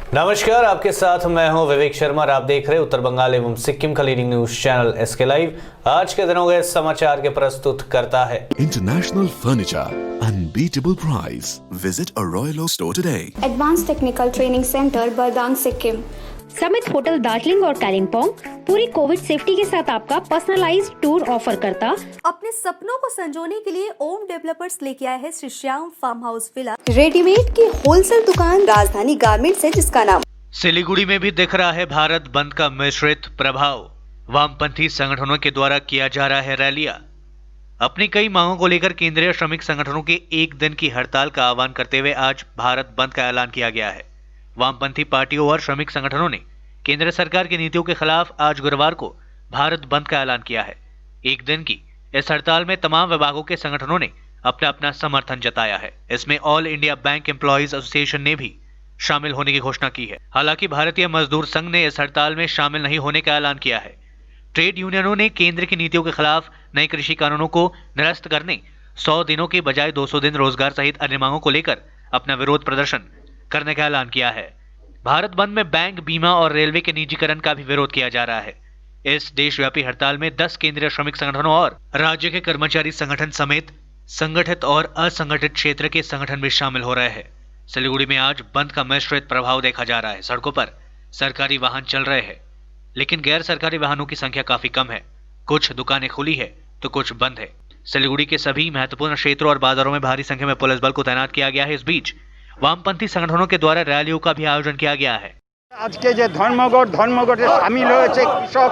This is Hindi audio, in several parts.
नमस्कार, आपके साथ मैं हूं विवेक शर्मा और आप देख रहे हैं उत्तर बंगाल एवं सिक्किम का leading news channel SK live. आज के दिनों के समाचार के प्रस्तुत करता है International Furniture, unbeatable price. Visit a Royal Oak store today. Advance technical training center Bardang Sikkim. Summit hotel Darjeeling और कालिम्पोंग पूरी कोविड सेफ्टी के साथ आपका पर्सनलाइज्ड टूर ऑफर करता। अपने सपनों को संजोने के लिए ओम डेवलपर्स लेके आए हैं Shri Shyam farm house villa. Readymade की होलसेल दुकान राजधानी गारमेंट्स है, जिसका नाम सिलीगुड़ी में भी दिख रहा है भारत बंद का मिश्रित प्रभाव। वामपंथी संगठनों के द्वारा किया जा रहा है रैलियां। अपनी कई मांगों को लेकर केंद्रीय श्रमिक संगठनों के एक दिन की हड़ताल का आह्वान करते हुए आज भारत बंद का ऐलान किया गया है। वामपंथी पार्टियों और श्रमिक संगठनों ने केंद्र सरकार की नीतियों के खिलाफ आज गुरुवार को भारत बंद का ऐलान किया है। एक दिन की इस हड़ताल में तमाम विभागों के संगठनों ने अपना अपना समर्थन जताया है। इसमें all India bank employees association ने भी शामिल होने की घोषणा की है। हालांकि भारतीय मजदूर संघ ने इस हड़ताल में शामिल नहीं होने का ऐलान किया है। ट्रेड यूनियनों ने केंद्र की नीतियों के खिलाफ नए कृषि कानूनों को निरस्त करने 100 दिनों के बजाय 200 दिन रोजगार सहित अन्य मांगों को लेकर अपना विरोध प्रदर्शन करने का ऐलान किया है। भारत बंद में बैंक, बीमा और रेलवे के निजीकरण का भी विरोध किया जा रहा है। इस देशव्यापी हड़ताल में 10 केंद्रीय श्रमिक संगठनों और राज्य के कर्मचारी संगठन समेत संगठित और असंगठित क्षेत्र के संगठन भी शामिल हो रहे हैं। सिलीगुड़ी में आज बंद का मिश्रित प्रभाव देखा जा रहा है। सड़कों पर सरकारी वाहन चल रहे हैं, लेकिन गैर सरकारी वाहनों की संख्या काफी कम है। कुछ दुकानें खुली है तो कुछ बंद है। सिलीगुड़ी के सभी महत्वपूर्ण क्षेत्रों और बाजारों में भारी संख्या में पुलिस बल को तैनात किया गया है। इस बीच वामपंथी संगठनों के द्वारा रैलियों का भी आयोजन किया गया है। आज के जो धर्मघटे शामिल হয়েছে কৃষক,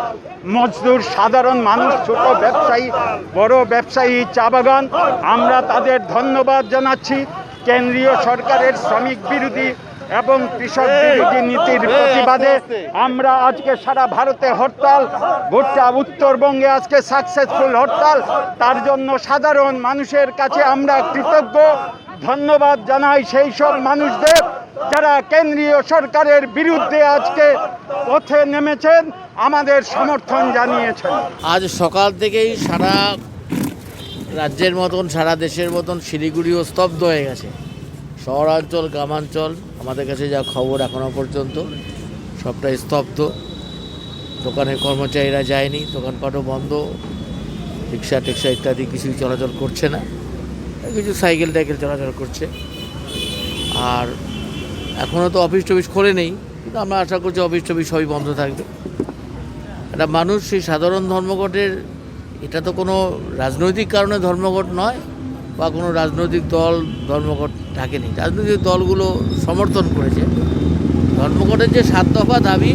মজদুর, সাধারণ মানুষ, ছোট ব্যবসায়ী, বড় ব্যবসায়ী, চা বাগান, আমরা তাদের ধন্যবাদ জানাচ্ছি। কেন্দ্রীয় সরকারের শ্রমিক বিরোধী এবং কৃষক বিরোধী নীতির প্রতিবাদে আমরা আজকে সারা ভারতে হরতাল, গোটা উত্তরবঙ্গে আজকে সাকসেসফুল হরতাল। তার জন্য সাধারণ মানুষের কাছে আমরা কৃতজ্ঞ। ধন্যবাদ জানাই সেই সব মানুষদের যারা কেন্দ্রীয় সরকারের বিরুদ্ধে আজকে পথে নেমেছেন, আমাদের সমর্থন জানিয়েছেন। আজ সকাল থেকেই সারা রাজ্যের মতন সারা দেশের মতন শিলিগুড়িও স্তব্ধ হয়ে গেছে। শহরাঞ্চল, গ্রামাঞ্চল, আমাদের কাছে যা খবর এখনও পর্যন্ত সবটাই স্তব্ধ। দোকানের কর্মচারীরা যায়নি, দোকানপাটও বন্ধ, রিক্সা টিক্সা ইত্যাদি কিছুই চলাচল করছে না, কিছু সাইকেল টাইকেল চলাচল করছে। আর এখনও তো অফিস টফিস খোলে নেই, কিন্তু আমরা আশা করছি অফিস টফিস সবই বন্ধ থাকবে। একটা মানুষ সেই সাধারণ ধর্মঘটের, এটা তো কোনো রাজনৈতিক কারণে ধর্মঘট নয় বা কোনো রাজনৈতিক দল ধর্মঘট ডাকেনি। রাজনৈতিক দলগুলো সমর্থন করেছে। ধর্মঘটের যে 7 দফা দাবি,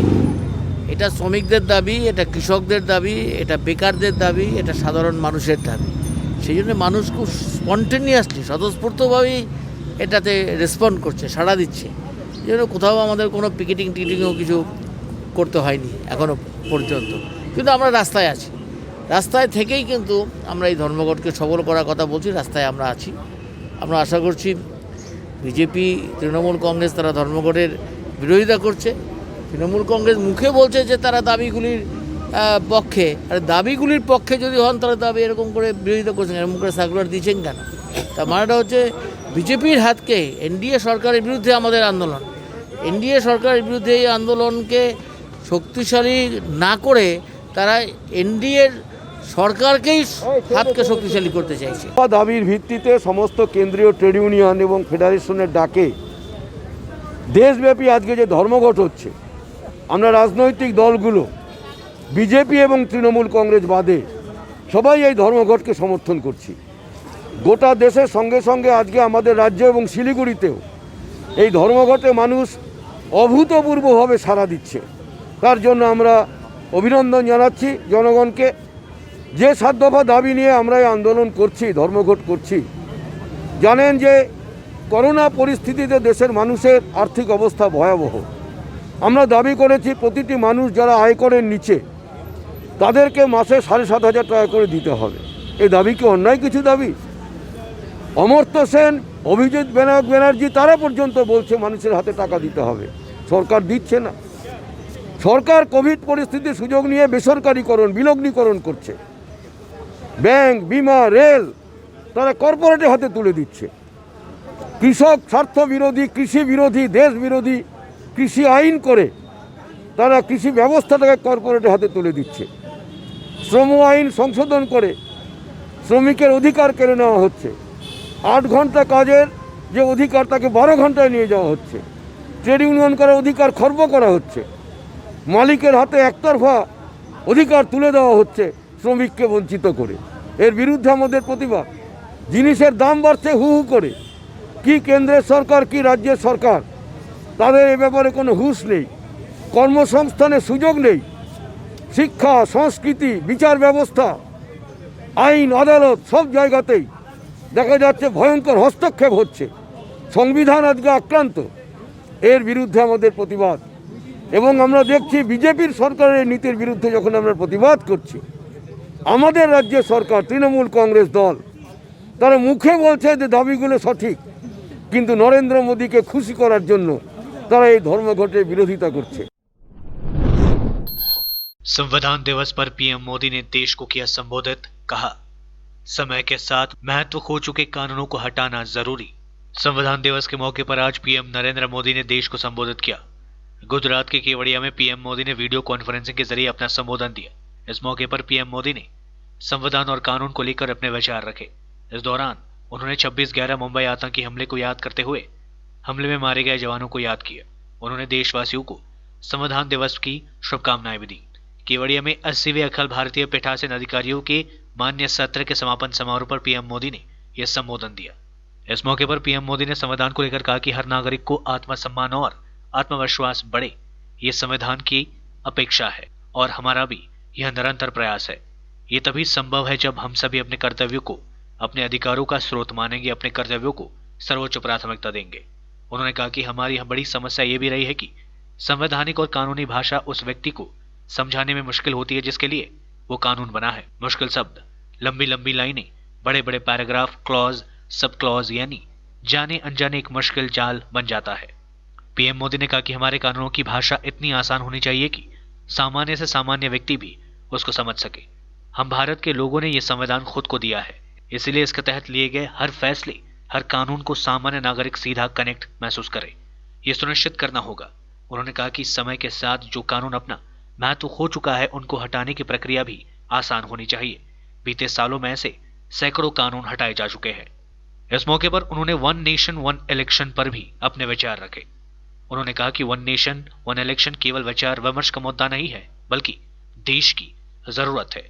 এটা শ্রমিকদের দাবি, এটা কৃষকদের দাবি, এটা বেকারদের দাবি, এটা সাধারণ মানুষের দাবি। সেই জন্য মানুষ খুব স্পন্টেনিয়াসলি, স্বতঃস্ফূর্তভাবেই এটাতে রেসপন্ড করছে, সাড়া দিচ্ছে। এই জন্য কোথাও আমাদের কোনো টিকিটিংও কিছু করতে হয়নি এখনও পর্যন্ত। কিন্তু আমরা রাস্তায় আছি, রাস্তায় থেকেই কিন্তু আমরা এই ধর্মঘটকে সফল করার কথা বলছি। রাস্তায় আমরা আছি। আমরা আশা করছি বিজেপি, তৃণমূল কংগ্রেস তারা ধর্মঘটের বিরোধিতা করছে। তৃণমূল কংগ্রেস মুখে বলছে যে তারা দাবিগুলির পক্ষে, আর দাবিগুলির পক্ষে যদি হন তাহলে দাবি এরকম করে বিরোধিতা করছেন, এরকম করে সার্কুলার দিচ্ছেন কেন? তার মানেটা হচ্ছে বিজেপির হাতকে এনডিএ সরকারের বিরুদ্ধে আমাদের আন্দোলন, এনডিএ সরকারের বিরুদ্ধে এই আন্দোলনকে শক্তিশালী না করে তারা এনডিএর সরকারকেই হাতকে শক্তিশালী করতে চাইছে। দাবির ভিত্তিতে সমস্ত কেন্দ্রীয় ট্রেড ইউনিয়ন এবং ফেডারেশনের ডাকে দেশব্যাপী আজকে যে ধর্মঘট হচ্ছে, আমরা রাজনৈতিক দলগুলো বিজেপি এবং তৃণমূল কংগ্রেস বাদে সবাই এই ধর্মঘটকে সমর্থন করছি। গোটা দেশের সঙ্গে সঙ্গে আজকে আমাদের রাজ্য এবং শিলিগুড়িতেও এই ধর্মঘটে মানুষ অভূতপূর্বভাবে সাড়া দিচ্ছে। তার জন্য আমরা অভিনন্দন জানাচ্ছি জনগণকে। যে 7 দফা দাবি নিয়ে আমরা এই আন্দোলন করছি, ধর্মঘট করছি, জানেন যে করোনা পরিস্থিতিতে দেশের মানুষের আর্থিক অবস্থা ভয়াবহ। আমরা দাবি করেছি প্রতিটি মানুষ যারা আয়করের নিচে, তাদেরকে মাসে 7,500 টাকা করে দিতে হবে। এই দাবি কি অন্যায় কিছু দাবি? অমর্ত্য সেন, অভিজিৎ ব্যানার্জি তারা পর্যন্ত বলছে মানুষের হাতে টাকা দিতে হবে, সরকার দিচ্ছে না। সরকার কোভিড পরিস্থিতির সুযোগ নিয়ে বেসরকারিকরণ, বিলগ্নীকরণ করছে। ব্যাংক, বিমা, রেল তারা কর্পোরেটের হাতে তুলে দিচ্ছে। কৃষক স্বার্থ বিরোধী, কৃষি বিরোধী, দেশ বিরোধী কৃষি আইন করে তারা কৃষি ব্যবস্থাটাকে কর্পোরেটের হাতে তুলে দিচ্ছে। শ্রম আইন সংশোধন করে শ্রমিকের অধিকার কেড়ে নেওয়া হচ্ছে। 8 ঘন্টা কাজের যে অধিকার তাকে 12 ঘন্টায় নিয়ে যাওয়া হচ্ছে। ট্রেড ইউনিয়ন করার অধিকার খর্ব করা হচ্ছে। মালিকের হাতে একতরফা অধিকার তুলে দেওয়া হচ্ছে শ্রমিককে বঞ্চিত করে। এর বিরুদ্ধে আমাদের প্রতিবাদ। জিনিসের দাম বাড়ছে হু হু করে। কি কেন্দ্রের সরকার কি রাজ্যের সরকার, তাদের এ ব্যাপারে কোনো হুঁশ নেই। কর্মসংস্থানের সুযোগ নেই। শিক্ষা, সংস্কৃতি, বিচার ব্যবস্থা, আইন, আদালত সব জায়গাতেই দেখা যাচ্ছে ভয়ঙ্কর হস্তক্ষেপ হচ্ছে। সংবিধান আজকে আক্রান্ত। এর বিরুদ্ধে আমাদের প্রতিবাদ। এবং আমরা দেখছি বিজেপির সরকারের নীতির বিরুদ্ধে যখন আমরা প্রতিবাদ করছি, আমাদের রাজ্যের সরকার তৃণমূল কংগ্রেস দল তারা মুখে বলছে যে দাবিগুলো সঠিক, কিন্তু নরেন্দ্র মোদীকে খুশি করার জন্য তারা এই ধর্মঘটের বিরোধিতা করছে। संविधान दिवस पर पीएम मोदी ने देश को किया संबोधित, कहा समय के साथ महत्व खो चुके कानूनों को हटाना जरूरी। संविधान दिवस के मौके पर आज पीएम नरेंद्र मोदी ने देश को संबोधित किया। गुजरात के केवड़िया में पीएम मोदी ने वीडियो कॉन्फ्रेंसिंग के जरिए अपना संबोधन दिया। इस मौके पर पीएम मोदी ने संविधान और कानून को लेकर अपने विचार रखे। इस दौरान उन्होंने 26/11 मुंबई आतंकी हमले को याद करते हुए हमले में मारे गए जवानों को याद किया। उन्होंने देशवासियों को संविधान दिवस की शुभकामनाएं भी दी। केवड़िया में 80वें अखिल भारतीय पीठासीन अधिकारियों के मान्य सत्र के समापन समारोह पर पीएम मोदी ने यह संबोधन दिया। इस मौके पर पीएम मोदी ने संविधान को लेकर कहा कि हर नागरिक को आत्मसम्मान और आत्मविश्वास बढ़े, ये संविधान की अपेक्षा है और हमारा भी यह निरंतर प्रयास है। ये तभी संभव है जब हम सभी अपने कर्तव्यों को अपने अधिकारों का स्रोत मानेंगे, अपने कर्तव्यों को सर्वोच्च प्राथमिकता देंगे। उन्होंने कहा कि हमारी बड़ी समस्या ये भी रही है कि संवैधानिक और कानूनी भाषा उस व्यक्ति को समझाने में मुश्किल होती है जिसके लिए वो कानून बना है। मुश्किल शब्द, लंबी लंबी लाइनें, बड़े बड़े पैराग्राफ, क्लॉज, सब क्लॉज, यानी जाने अनजाने एक मुश्किल जाल बन जाता है। पीएम मोदी ने कहा कि हमारे कानूनों की भाषा इतनी आसान होनी चाहिए कि सामान्य से सामान्य व्यक्ति भी उसको समझ सके। हम भारत के लोगों ने यह संविधान खुद को दिया है, इसलिए इसके तहत लिए गए हर फैसले, हर कानून को सामान्य नागरिक सीधा कनेक्ट महसूस करे, ये सुनिश्चित करना होगा। उन्होंने कहा कि समय के साथ जो कानून अपना महत्व खो चुका है उनको हटाने की प्रक्रिया भी आसान होनी चाहिए। बीते सालों में ऐसे सैकड़ों कानून हटाए जा चुके हैं। इस मौके पर उन्होंने 1 नेशन 1 इलेक्शन पर भी अपने विचार रखे। उन्होंने कहा कि 1 नेशन 1 इलेक्शन केवल विचार विमर्श का मुद्दा नहीं है, बल्कि देश की जरूरत है।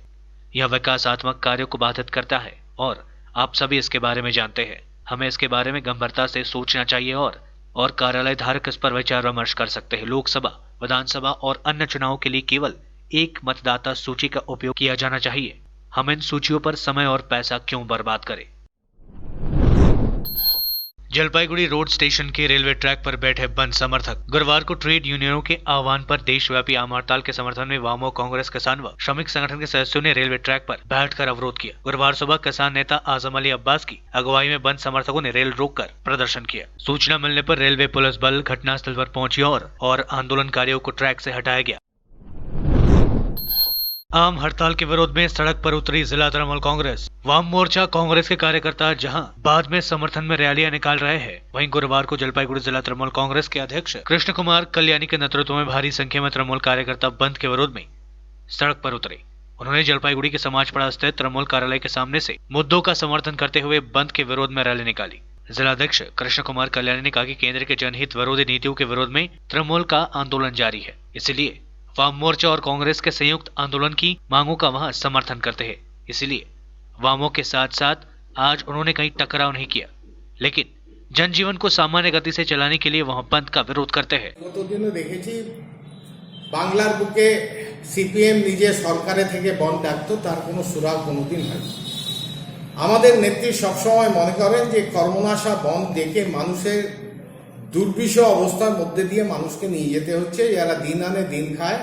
यह विकासात्मक कार्यों को बाधित करता है और आप सभी इसके बारे में जानते हैं। हमें इसके बारे में गंभीरता से सोचना चाहिए और कार्यालय धारक इस पर विचार विमर्श कर सकते हैं। लोकसभा, विधानसभा और अन्य चुनाव के लिए केवल एक मतदाता सूची का उपयोग किया जाना चाहिए। हम इन सूचियों पर समय और पैसा क्यों बर्बाद करें। जलपाईगुड़ी रोड स्टेशन के रेलवे ट्रैक पर बैठे बंद समर्थक। गुरुवार को ट्रेड यूनियनों के आह्वान पर देशव्यापी आम हड़ताल के समर्थन में वामो, कांग्रेस, किसान व श्रमिक संगठन के सदस्यों ने रेलवे ट्रैक पर बैठकर अवरोध किया। गुरुवार सुबह किसान नेता आजम अली अब्बास की अगुवाई में बंद समर्थकों ने रेल रोककर प्रदर्शन किया। सूचना मिलने पर रेलवे पुलिस बल घटनास्थल पर पहुंची और आंदोलनकारियों को ट्रैक से हटाया गया। आम हड़ताल के विरोध में सड़क पर उतरी जिला तृणमूल कांग्रेस। वाम मोर्चा कांग्रेस के कार्यकर्ता जहां बाद में समर्थन में रैलियां निकाल रहे हैं, वहीं गुरुवार को जलपाईगुड़ी जिला तृणमूल कांग्रेस के अध्यक्ष कृष्ण कुमार कल्याणी के नेतृत्व में भारी संख्या में तृणमूल कार्यकर्ता बंद के विरोध में सड़क पर उतरे। उन्होंने जलपाईगुड़ी के समाजपाड़ा स्थित तृणमूल कार्यालय के सामने से मुद्दों का समर्थन करते हुए बंद के विरोध में रैली निकाली। जिलाध्यक्ष कृष्ण कुमार कल्याणी ने कहा कि केंद्र के जनहित विरोधी नीतियों के विरोध में तृणमूल का आंदोलन जारी है, इसलिए वाम मोर्चा और कांग्रेस के संयुक्त आंदोलन की मांगों का वहां समर्थन करते हैं। इसलिए वामों के साथ साथ आज उन्होंने कहीं टकराव नहीं किया, लेकिन जनजीवन को सामान्य गति से चलाने के लिए वहां बंद का विरोध करते हैं। গতদিনও দেখেছি বাংলার বুকে সিপিএম নিজে সরকারে থেকে বন্ধ ডাকতো, তার কোনো সুরাগ কোনোদিন হয়নি। আমাদের নেত্রী সবসময় মনে করেন যে কর্মনাশা বন্ধ দেখে মানুষের দুর্বিষহ অবস্থার মধ্যে দিয়ে মানুষকে নিয়ে যেতে হচ্ছে। যারা দিন আনে দিন খায়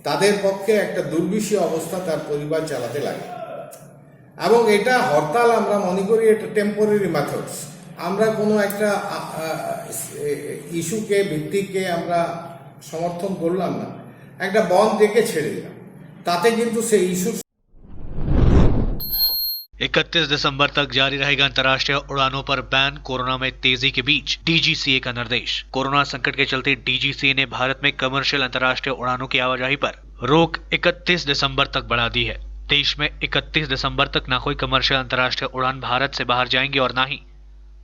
তাদের পক্ষে একটা দুর্বিষহ অবস্থা তার পরিবার চালাতে লাগে, এবং এটা হরতাল আমরা মনে করি এটা টেম্পোরারি মেথডস। আমরা কোনো একটা ইস্যুকে ভিত্তিকে আমরা সমর্থন করলাম না, একটা বন্ধ দেখে ছেড়ে দিলাম, তাতে কিন্তু সেই ইস্যুর। 31 दिसंबर तक जारी रहेगा अंतर्राष्ट्रीय उड़ानों पर बैन। कोरोना में तेजी के बीच डीजीसीए का निर्देश। कोरोना संकट के चलते डीजीसीए ने भारत में कमर्शियल अंतर्राष्ट्रीय उड़ानों की आवाजाही पर रोक 31 दिसंबर तक बढ़ा दी है। देश में 31 दिसंबर तक न कोई कमर्शियल अंतर्राष्ट्रीय उड़ान भारत से बाहर जाएंगी और न ही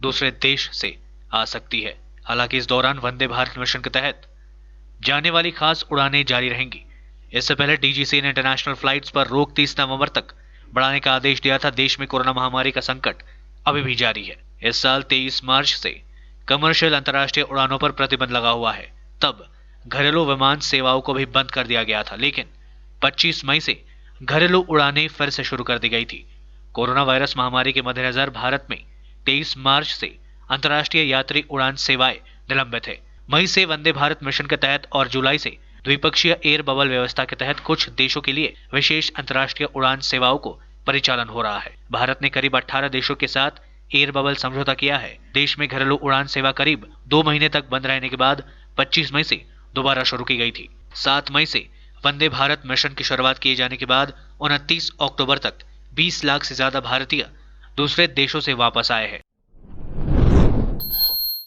दूसरे देश से आ सकती है। हालांकि इस दौरान वंदे भारत मिशन के तहत जाने वाली खास उड़ानें जारी रहेंगी। इससे पहले डीजीसीए ने इंटरनेशनल फ्लाइट्स पर रोक 30 नवंबर तक बढ़ाने का आदेश दिया था। देश में कोरोना महामारी का संकट अभी भी जारी है। इस साल 23 मार्च से कमर्शियल अंतर्राष्ट्रीय उड़ानों पर प्रतिबंध लगा हुआ है। तब घरेलू विमान सेवाओं को भी बंद कर दिया गया था, लेकिन 25 मई से घरेलू उड़ानें फिर से शुरू कर दी गई थी। कोरोना वायरस महामारी के मद्देनजर भारत में 23 मार्च से अंतर्राष्ट्रीय यात्री उड़ान सेवाएं निलंबित है। मई से वंदे भारत मिशन के तहत और जुलाई से द्विपक्षीय एयर बबल व्यवस्था के तहत कुछ देशों के लिए विशेष अंतर्राष्ट्रीय उड़ान सेवाओं को परिचालन हो रहा है। भारत ने करीब 18 देशों के साथ एयर बबल समझौता किया है। देश में घरेलू उड़ान सेवा करीब 2 महीने तक बंद रहने के बाद 25 मई से दोबारा शुरू की गई थी। 7 मई से वंदे भारत मिशन की शुरुआत किए जाने के बाद 29 अक्टूबर तक 20 लाख से ज्यादा भारतीय दूसरे देशों से वापस आए हैं।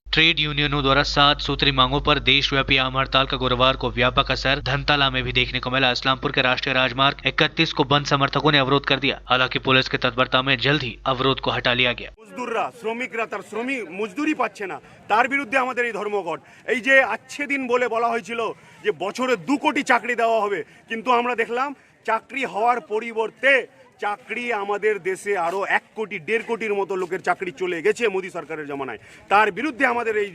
ट्रेड यूनियनों द्वारा 7 सूत्री मांगों पर देशव्यापी आम हड़ताल का गुरुवार को व्यापक असर धनताला में भी देखने को मिला। इस्लामपुर के राष्ट्रीय राजमार्ग 31 को बंद समर्थकों ने अवरोध कर दिया। हालांकि पुलिस की तत्परता में जल्द ही अवरोध को हटा लिया गया। মজদুররা শ্রমিকরা তার মজদুরি পাচ্ছে না, তার বিরুদ্ধে আমাদের এই ধর্মঘট। এই যে আচ্ছে দিন বলা হয়েছিল যে বছরে 2 কোটি চাকরি দেওয়া হবে, কিন্তু আমরা দেখলাম চাকরি হওয়ার পরিবর্তে চাকরি আমাদের দেশে আরো 1 কোটি 1.5 কোটির মতো লোকের চাকরি চলে গেছে মোদি সরকারের জমানায়। তার বিরুদ্ধে আমাদের এই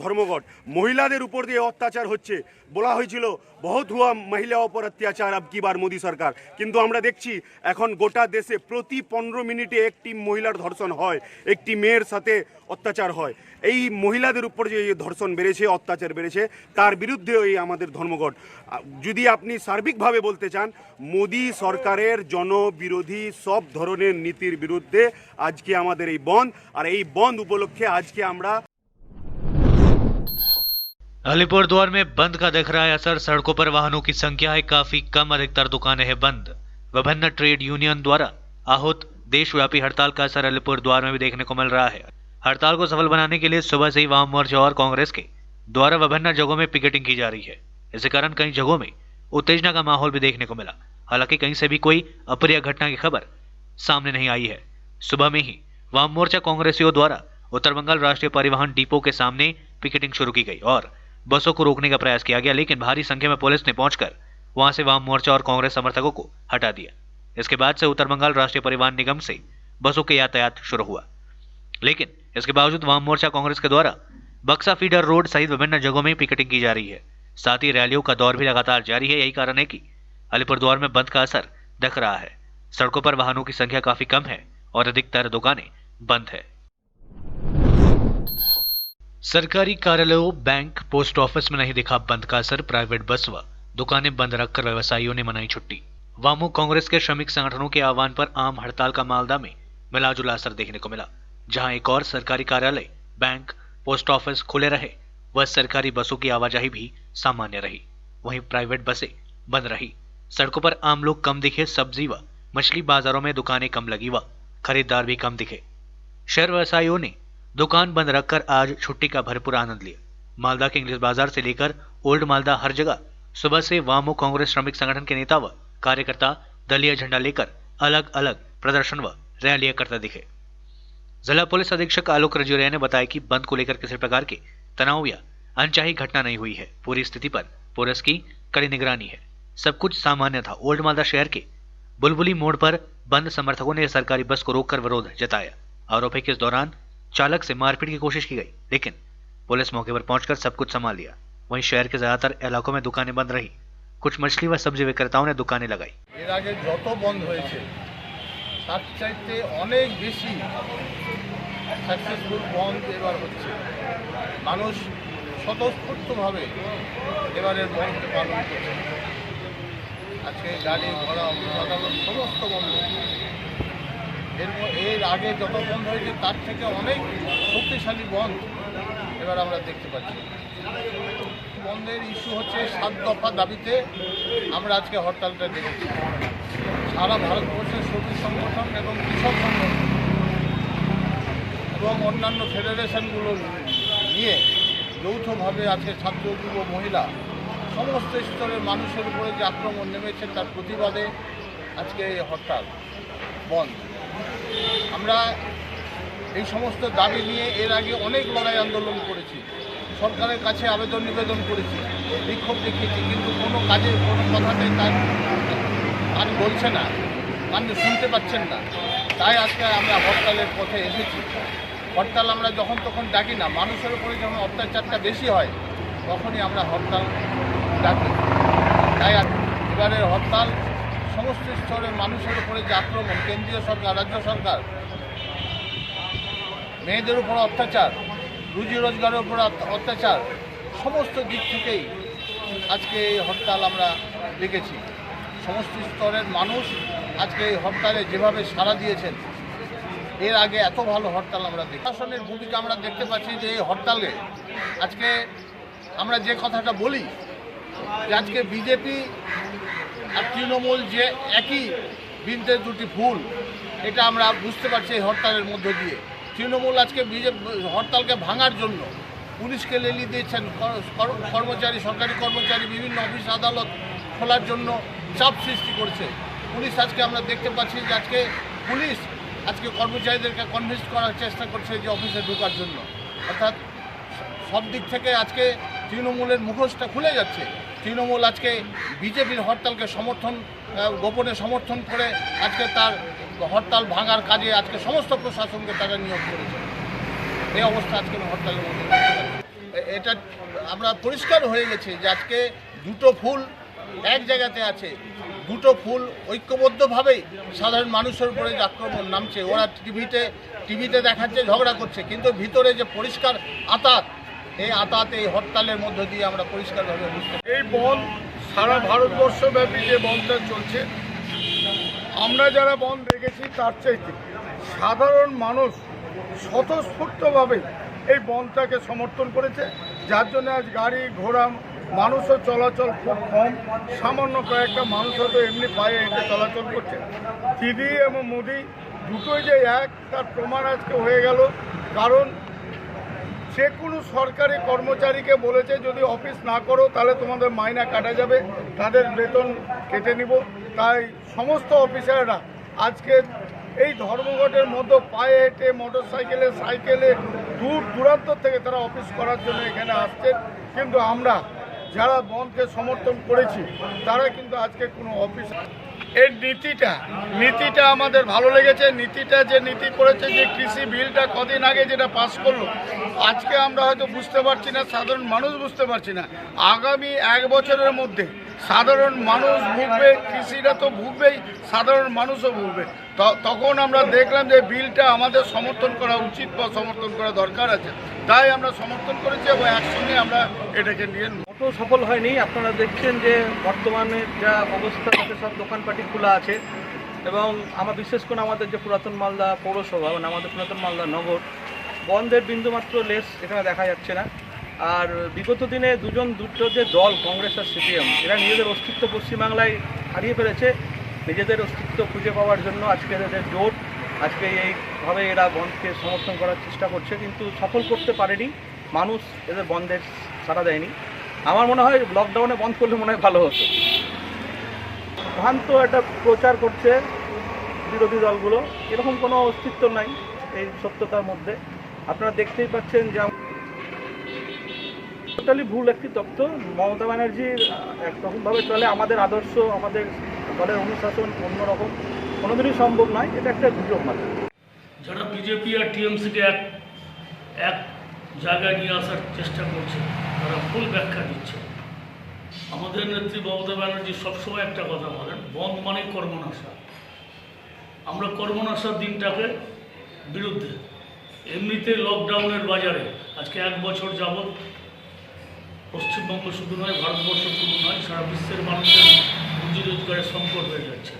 ধর্মঘট। মহিলাদের উপর যে অত্যাচার হচ্ছে, বলা হয়েছিল বহুত হুয়া মহিলা উপর অত্যাচার আব কি বার মোদি সরকার, কিন্তু আমরা দেখছি এখন গোটা দেশে প্রতি 15 মিনিটে একটি মহিলার ধর্ষণ হয়, একটি মেয়ের সাথে অত্যাচার হয়। এই মহিলাদের উপর যে ধর্ষণ বেড়েছে, অত্যাচার বেড়েছে, তার বিরুদ্ধে এই আমাদের ধর্মঘট। যদি আপনি সার্বিকভাবে বলতে চান, মোদি সরকারের জনবিরোধী সব ধরনের নীতির বিরুদ্ধে আজকে আমাদের এই বন্ধ। আর এই বন্ধ উপলক্ষে আজকে আমরা अलीपुरद्वार में बंद का दिख रहा है असर। सड़कों पर वाहनों की संख्या है काफी कम, अधिकतर दुकानें हैं बंद। विभिन्न ट्रेड यूनियन द्वारा आहूत देशव्यापी हड़ताल का असर अलीपुरद्वार में भी देखने को मिल रहा है। हड़ताल को सफल बनाने के लिए सुबह से ही वाम मोर्चा और कांग्रेस के द्वारा विभिन्न जगहों में पिकेटिंग की जा रही है। इसी कारण कई जगहों में उत्तेजना का माहौल भी देखने को मिला। हालांकि कहीं से भी कोई अप्रिय घटना की खबर सामने नहीं आई है। सुबह में ही वाम मोर्चा कांग्रेसियों द्वारा उत्तर बंगाल राष्ट्रीय परिवहन डिपो के सामने पिकेटिंग शुरू की गई और बसों को रोकने का प्रयास किया गया, लेकिन भारी संख्या में पुलिस ने पहुंचकर वहां से वाम मोर्चा और कांग्रेस समर्थकों को हटा दिया। इसके बाद से उत्तर बंगाल राष्ट्रीय परिवहन निगम से बसों के यातायात शुरू हुआ, लेकिन इसके बावजूद वाम मोर्चा कांग्रेस के द्वारा बक्सा फीडर रोड सहित विभिन्न जगहों में पिकेटिंग की जा रही है। साथ ही रैलियों का दौर भी लगातार जारी है। यही कारण है कि अलीपुरद्वार में बंद का असर दिख रहा है। सड़कों पर वाहनों की संख्या काफी कम है और अधिकतर दुकानें बंद है। सरकारी कार्यालयों, बैंक, पोस्ट ऑफिस में नहीं दिखा बंद का असर। प्राइवेट बस व दुकानें बंद रखकर व्यवसायियों ने मनाई छुट्टी। वामो कांग्रेस के श्रमिक संगठनों के आह्वान पर आम हड़ताल का मालदा में मिलाजुला असर देखने को मिला। जहां एक और सरकारी कार्यालय, बैंक, पोस्ट ऑफिस खुले रहे, वह सरकारी बसों की आवाजाही भी सामान्य रही। वहीं प्राइवेट बसें बंद रही। सड़कों पर आम लोग कम दिखे। सब्जी व मछली बाजारों में दुकानें कम लगी व खरीदार भी कम दिखे। शहर व्यवसायियों ने दुकान बंद रखकर आज छुट्टी का भरपूर आनंद लिया। मालदा के इंग्लिश बाजार से लेकर ओल्ड मालदा हर जगह सुबह से वामो कांग्रेस श्रमिक संगठन के नेता व कार्यकर्ता दलीय झंडा लेकर अलग अलग प्रदर्शन व रैलियां करते दिखे। जिला पुलिस अधीक्षक आलोक रजौरिया ने बताया कि बंद को लेकर किसी प्रकार के तनाव या अनचाही घटना नहीं हुई है। पूरी स्थिति पर पुलिस की कड़ी निगरानी है। सब कुछ सामान्य था। ओल्ड मालदा शहर के बुलबुली मोड़ पर बंद समर्थकों ने सरकारी बस को रोककर विरोध जताया। आरोप है कि इस दौरान चालक से मारपीट की कोशिश की गई, लेकिन पुलिस मौके पर पहुंचकर सब कुछ संभाल लिया। वहीं शहर के ज्यादातर इलाकों में दुकानें बंद रही। कुछ मछली व सब्जी विक्रेताओं ने दुकानें लगाई। এর আগে যত বন্ধ হয়েছে তার চাইতে অনেক বেশি সাকসেসফুল বন্ধ এবার হচ্ছে। মানুষ স্বতঃস্ফূর্তভাবে এবারের বন্ধ পালন করছে। আজকে গাড়ি ঘোড়া গতাগত সমস্ত বন্ধ। এর আগে যত বন্ধ হয়েছে তার থেকে অনেক শক্তিশালী বন্ধ এবার আমরা দেখতে পাচ্ছি। বন্ধের ইস্যু হচ্ছে 7 দফা দাবিতে আমরা আজকে হরতালটা ডেকেছি। সারা ভারতবর্ষের শ্রমিক সংগঠন এবং কৃষক সংগঠন এবং অন্যান্য ফেডারেশনগুলো নিয়ে যৌথভাবে আজকে ছাত্র যুব মহিলা সমস্ত স্তরের মানুষের উপরে যে আক্রমণ নেমেছে তার প্রতিবাদে আজকে এই হরতাল বন্ধ। আমরা এই সমস্ত দাবি নিয়ে এর আগে অনেক লড়াই আন্দোলন করেছি, সরকারের কাছে আবেদন নিবেদন করেছি, বিক্ষোভ দেখিয়েছি, কিন্তু কোনো কাজে কোনো কথাতেই তার কান বলছে না, কান শুনতে পাচ্ছেন না। তাই আজকে আমরা হরতালের পথে এসেছি। হরতাল আমরা যখন তখন ডাকি না, মানুষের উপরে যখন অত্যাচারটা বেশি হয় তখনই আমরা হরতাল ডাকি। তাই এবারের হরতাল সমস্ত স্তরের মানুষের উপরে যে আক্রমণ, কেন্দ্রীয় সরকার, রাজ্য সরকার, মেয়েদের উপর অত্যাচার, রুজি রোজগারের উপর অত্যাচার, সমস্ত দিক থেকেই আজকে এই হরতাল আমরা দেখেছি। সমস্ত স্তরের মানুষ আজকে এই হরতালে যেভাবে সাড়া দিয়েছেন, এর আগে এত ভালো হরতাল আমরা দেখি। প্রশাসনের ভূমিকা আমরা দেখতে পাচ্ছি যে এই হরতালে আজকে আমরা যে কথাটা বলি যে আজকে বিজেপি আর তৃণমূল যে একই বৃন্তের দুটি ফুল, এটা আমরা বুঝতে পারছি এই হরতালের মধ্য দিয়ে। তৃণমূল আজকে হরতালকে ভাঙার জন্য পুলিশকে লেলিয়ে দিয়েছেন, কর্মচারী, সরকারি কর্মচারী, বিভিন্ন অফিস আদালত খোলার জন্য চাপ সৃষ্টি করছে। পুলিশ আজকে আমরা দেখতে পাচ্ছি যে আজকে পুলিশ আজকে কর্মচারীদেরকে কনভিন্স করার চেষ্টা করছে যে অফিসে ঢোকার জন্য। অর্থাৎ সব দিক থেকে আজকে তৃণমূলের মুখোশটা খুলে যাচ্ছে। তৃণমূল আজকে বিজেপির হরতালকে গোপনে সমর্থন করে আজকে তার হরতাল ভাঙার কাজে আজকে সমস্ত প্রশাসনকে তারা নিয়োগ করেছে। এই অবস্থা আজকে হরতালের মধ্যে এটা আমরা পরিষ্কার হয়ে গেছে যে আজকে দুটো ফুল এক জায়গাতে আছে, দুটো ফুল ঐক্যবদ্ধভাবেই সাধারণ মানুষের উপরে যে আক্রমণ নামছে। ওরা টিভিতে দেখাচ্ছে, ঝগড়া করছে, কিন্তু ভিতরে যে পরিষ্কার আতাত, এই আতাত এই হরতালের মধ্য দিয়ে আমরা পরিষ্কারভাবে বুঝতে পারি। এই বন্ধ সারা ভারতবর্ষব্যাপী যে বন্ধটা চলছে, আমরা যারা বন্ধ দেখেছি তার চাইতে সাধারণ মানুষ স্বতঃস্ফূর্তভাবে এই বন্ধটাকে সমর্থন করেছে, যার জন্য আজ গাড়ি ঘোড়া মানুষও চলাচল খুব কম। সামান্য কয়েকটা মানুষ হয়তো এমনি পায়ে হেঁটে চলাচল করছে। দিদি এবং মোদি দুটোই যে এক, তার প্রমাণ আজকে হয়ে গেল। কারণ যে কোনো সরকারি কর্মচারীকে বলেছে যদি অফিস না করো তাহলে তোমাদের মাইনা কাটা যাবে, তাদের বেতন কেটে নিব। তাই সমস্ত অফিসাররা আজকে এই ধর্মঘটের মধ্যে পায়ে হেঁটে, মোটর সাইকেলে, দূর দূরান্ত থেকে তারা অফিস করার জন্য এখানে আসছেন। কিন্তু আমরা যারা বন্ধকে সমর্থন করেছি তারা কিন্তু আজকে কোনো অফিস, এর নীতিটা আমাদের ভালো লেগেছে। যে নীতি করেছে, যে কৃষি বিলটা কদিন আগে যেটা পাস করলো, আজকে আমরা হয়তো বুঝতে পারছি না, সাধারণ মানুষ বুঝতে পারছি না। আগামী 1 বছরের মধ্যে সাধারণ মানুষ ভুগবে, কৃষিরা তো ভুগবেই, সাধারণ মানুষও ভুগবে। তখন আমরা দেখলাম যে বিলটা আমাদের সমর্থন করা উচিত বা সমর্থন করা দরকার আছে। তাই আমরা সমর্থন করেছি এবং একসঙ্গে আমরা এটাকে নিয়ে মোটেও সফল হয়নি। আপনারা দেখছেন যে বর্তমানে যা অবস্থা, তাতে সব দোকানপাটি খোলা আছে এবং আমার বিশেষ করে আমাদের যে পুরাতন মালদা পৌরসভা, মানে আমাদের পুরাতন মালদা নগর, বন্ধের বিন্দুমাত্র লেশ এখানে দেখা যাচ্ছে না। আর বিগত দিনে দুটো যে দল, কংগ্রেস আর সিপিএম, এরা নিজেদের অস্তিত্ব পশ্চিমবাংলায় হারিয়ে ফেলেছে। নিজেদের অস্তিত্ব খুঁজে পাওয়ার জন্য আজকে এদের জোট, আজকে এইভাবে এরা বন্ধকে সমর্থন করার চেষ্টা করছে, কিন্তু সফল করতে পারেনি। মানুষ এদের বন্ধের সাড়া দেয়নি। আমার মনে হয় লকডাউনে বন্ধ করলে মনে হয় ভালো হতো। ভ্রান্ত একটা প্রচার করছে বিরোধী দলগুলো, এরকম কোনো অস্তিত্ব নাই এই সত্যতার মধ্যে। আপনারা দেখতেই পাচ্ছেন যে টোটালি ভুল একটি তথ্য। মমতা ব্যানার্জির একরকমভাবে চলে, আমাদের আদর্শ, আমাদের দলের অনুশাসন অন্যরকম, কোনোদিনই সম্ভব নয়। এটা একটা গুজব মাত্র। যারা বিজেপি আর টিএমসিকে এক জায়গায় নিয়ে আসার চেষ্টা করছে, তারা ভুল ব্যাখ্যা দিচ্ছে। আমাদের নেত্রী মমতা ব্যানার্জি সবসময় একটা কথা বলেন, বন্ধ মানে কর্মনাশা। আমরা কর্মনাশার দিনটাকে বিরুদ্ধে। এমনিতে লকডাউনের বাজারে আজকে 1 বছর যাবৎ পশ্চিমবঙ্গ শুধু নয়, ভারতবর্ষ শুধু নয়, সারা বিশ্বের মানুষের রুজি রোজগারের সংকট হয়ে যাচ্ছে।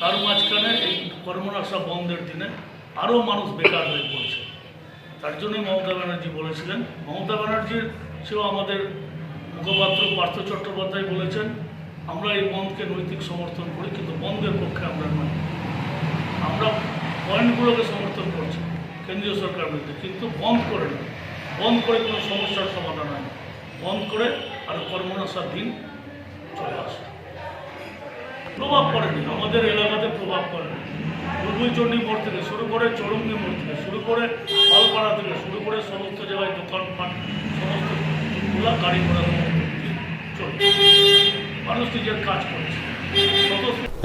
তার মাঝখানে এই কর্মনাশা বন্ধের দিনে আরও মানুষ বেকার হয়ে পড়ছে। তার জন্যই মমতা ব্যানার্জি বলেছিলেন। মমতা ব্যানার্জির সেও আমাদের মুখপাত্র পার্থ চট্টোপাধ্যায় বলেছেন আমরা এই বন্ধকে নৈতিক সমর্থন করি, কিন্তু বন্ধের পক্ষে আমরা নই। আমরা পয়েন্টগুলোকে সমর্থন করছি কেন্দ্রীয় সরকার বিরুদ্ধে, কিন্তু বন্ধ করে না। বন্ধ করে কোনো সমস্যার সমাধান হয় না। বন্ধ করে আর কর্মনাশার দিন চলে আসে। প্রভাব পড়েনি, আমাদের এলাকাতে প্রভাব পড়েনি। বুলবুলচণ্ডী মোড় থেকে শুরু করে চরঙ্গি মোড় থেকে শুরু করে পালপাড়া থেকে শুরু করে সমস্ত জায়গায় দোকানপাট সমস্ত খোলা, গাড়ি ঘোড়া চলছে, মানুষ নিজের কাজ করছে।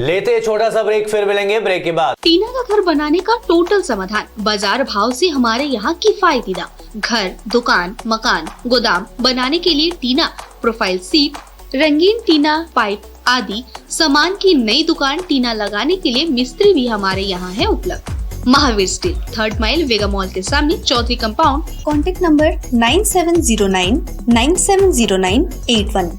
लेते हैं छोटा सा ब्रेक, फिर मिलेंगे ब्रेक के बाद। टीना का घर बनाने का टोटल समाधान बाजार भाव से हमारे यहाँ किफायती दाम। घर, दुकान, मकान, गोदाम बनाने के लिए टीना, प्रोफाइल सीट, रंगीन टीना, पाइप आदि सामान की नई दुकान टीना लगाने के लिए मिस्त्री भी हमारे यहाँ है उपलब्ध। Mahavir steel, 3rd mile, Vega mall के सामने, Chaudhary compound. Contact number 9709970981।